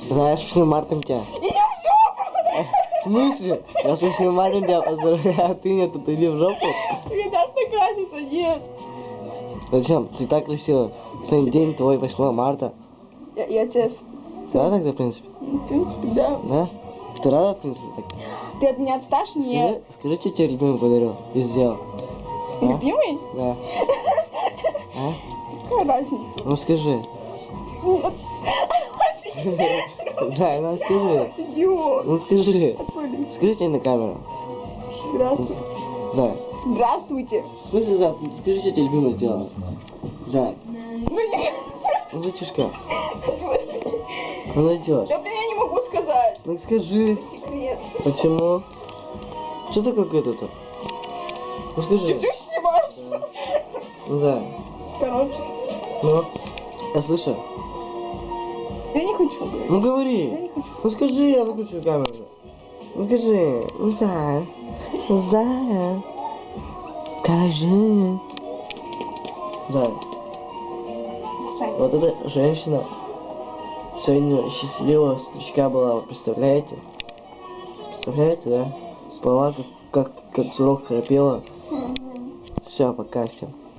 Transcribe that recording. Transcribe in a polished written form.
Знаешь, 8 марта тебя. Я в жопу! В смысле? Я с 8 марта тебя поздравляю, а ты мне тут иди в жопу. Мне дашь накраситься? Нет. Зачем? Ты так красива. Сегодня день твой, 8 марта. Я тебе... Ты рада тогда, в принципе? В принципе, да. Да? Ты рада, в принципе, так? Ты от меня отсташь? Нет. Скажи, что тебе любимый подарил и сделал. А? Любимый? Да. А? Какая разница? Ну скажи. Нет. Да, ну скажи. Идиот. Ну скажи. Отвали. Скажи тебе на камеру. Здравствуйте. Зай. Здравствуйте. В смысле, Зай? Скажи, что тебе любимый сделал. Зай. Ну, я... Ну зачушка. Ну найдешь. Да, блин, я не могу сказать. Ну скажи. Это секрет. Почему? Что ты как это-то? Ну скажи. Ты все снимаешь? Ну, Зай. Короче. Ну. Я слышу. Я не хочу говорить. Ну Я говори. не хочу. Ну скажи, я выключу камеру. Ну скажи. Ну, Зай. Зай. Скажи. Зай. Отстань. Вот эта женщина сегодня счастливого стручка была, вы представляете? Представляете, да? Спала, как сурок храпела. Все, пока всем.